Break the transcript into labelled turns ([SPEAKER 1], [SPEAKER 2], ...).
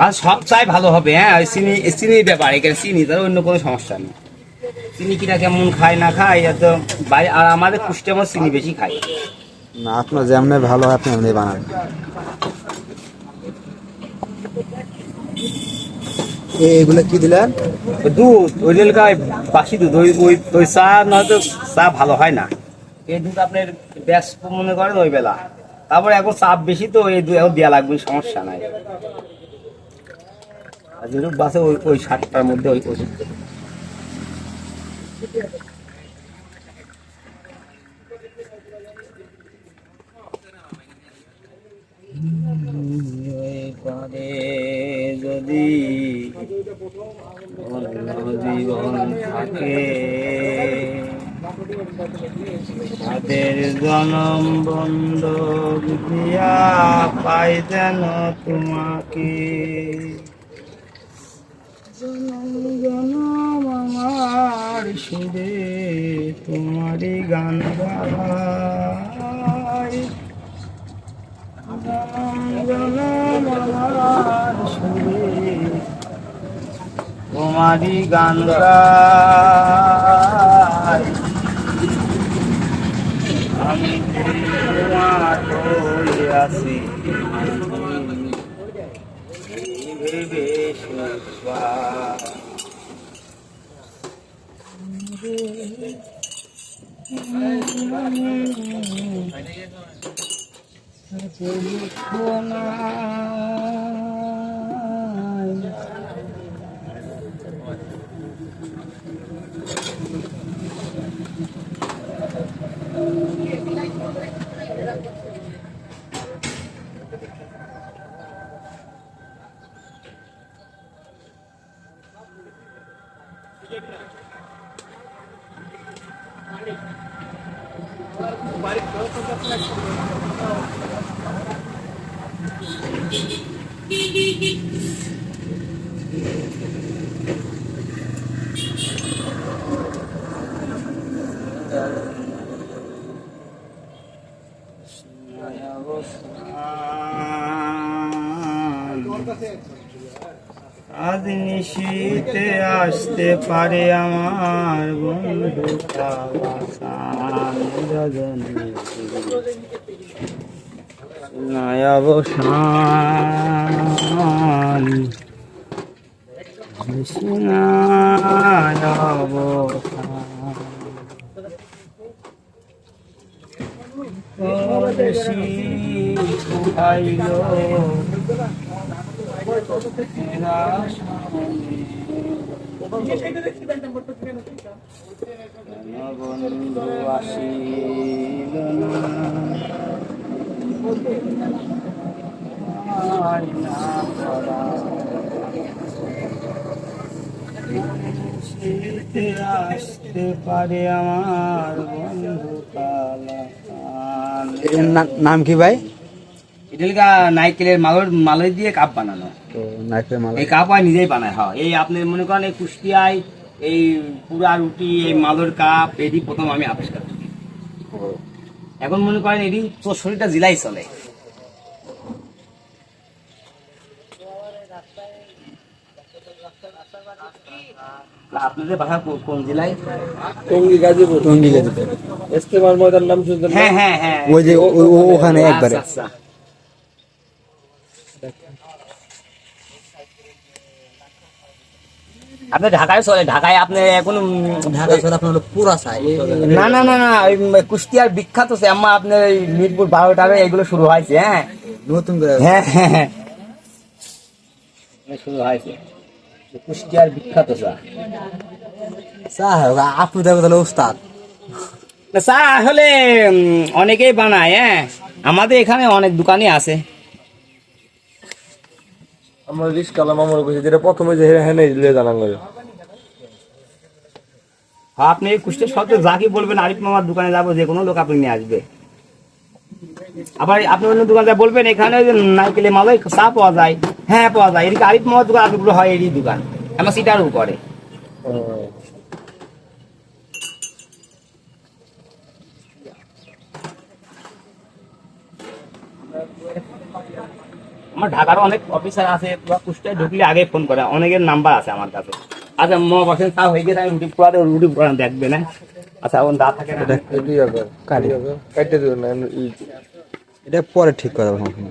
[SPEAKER 1] আর সব চাই ভালো হবে। হ্যাঁ, ওই চিনির ব্যাপার, এখানে চিনি তার অন্য কোনো সমস্যা নেই। চিনি কিনা কেমন খায় না খায় এত বাইরে, আর আমাদের কুষ্টি আমার চিনি বেশি খায়।
[SPEAKER 2] না, আপনার যেমনি ভালো হয় আপনি এমনি বানান। এগুলো কি দিলেন?
[SPEAKER 1] দুধ, ওই রেলগায় বাসি দুধ, ওই ওই ওই চা নয়তো চা ভালো হয় না। এই দুধ আপনার ব্যস্ত মনে করেন ওই বেলা, তারপরে এখন চাপ বেশি তো এই দুধ এখন দেওয়া লাগবে, সমস্যা নাই। আর যেটুকু বাসে ওই ওই 60টার মধ্যে ওই ওষুধ দেবে। পারে যদি জীবন থাকে, তাদের জনম বন্ধক দিয়া পাই যেন তোমাকে। জনম জনম আমার সুরে তোমারই গান গাই, জনম জনম আমার সুরে তোমারই গান গাই। আমি তোমার হয়ে আছি ভেবে সুখবাস। আজ নিশীতে আসতে পারে আমার বন্ধু অবসান, বন্ধু আসিল না, আসতে পারে আমার বন্ধু কালাকান।
[SPEAKER 2] এর নাম কি ভাই?
[SPEAKER 1] এটা নাইকেলের মালই দিয়ে কাপ বানানো।
[SPEAKER 2] তো নাইকেলের মালা,
[SPEAKER 1] এই কাপ নিজেই বানায়। হয় এই আপনি মনে করেন এই কুষ্টিয়ায় এই পুরা রুটি এই মালের কাপ এটি প্রথম আমি আবিষ্কার করি। এখন মনে করেন এটি 64টা জেলায় চলে। আপনাদের বাসা কোন জেলায়?
[SPEAKER 3] টঙ্গী গাজীপুর।
[SPEAKER 2] টঙ্গী গাজীপুর।
[SPEAKER 3] ইস্তেমার ময়দান নাম শুনছেন?
[SPEAKER 1] হ্যাঁ হ্যাঁ হ্যাঁ,
[SPEAKER 2] ওই যে ওখানে একবারে।
[SPEAKER 1] আচ্ছা, আচ্ছা। আপনি ঢাকায় চলে, ঢাকায় আপনি এখন
[SPEAKER 2] ঢাকা শহর আপনার পুরা চাই।
[SPEAKER 1] না না না না, ওই কুষ্টিয়ার বিখ্যাত শ্যামা আপনার ওই মিরপুর 12টারে এগুলো শুরু হয়েছে। হ্যাঁ,
[SPEAKER 2] নতুন করে।
[SPEAKER 1] হ্যাঁ হ্যাঁ হ্যাঁ, শুরু হয়েছে কুষ্টিয়ার বিখ্যাত চা।
[SPEAKER 2] চা আপনি দেখো তাহলে উস্তাদ।
[SPEAKER 1] চা আসলে অনেকেই বানায়। হ্যাঁ, আমাদের এখানে অনেক দোকানই আছে।
[SPEAKER 3] আমরা রিস্কালাম আমার কাছে যেটা প্রথমে যে হ্যাঁ লিয়ে জানান করে।
[SPEAKER 1] হ্যাঁ, আপনি কুষ্টিয়া শব্দ যাকে বলবেন আরিফ মামার দোকানে যাবো, যে কোনো লোক আপনি নিয়ে আসবে। আবার আপনি অন্য দোকানে বলবেন এখানে নাইকেলে মালয় চা পাওয়া যায়। হ্যাঁ, পাওয়া যায়। এদিকে আরিফ মামার দোকান আরিফগুলো হয়, এরই দোকান আমার সিটারও করে। আমার ঢাকারও অনেক অফিসার আছে, বা কুষ্টায় ঢুকলে আগে ফোন করে, অনেকের নাম্বার আছে আমার কাছে। আচ্ছা মা বসেন, চা হয়ে গেছে, আমি রুটি পোড়া দেবো, রুটি পোড়া দেখবে না। আচ্ছা এখন দা থাকে না,
[SPEAKER 3] এটি আগে
[SPEAKER 2] কাটি।
[SPEAKER 3] কাটতে দেবে না
[SPEAKER 2] এটা পরে ঠিক করা হবে।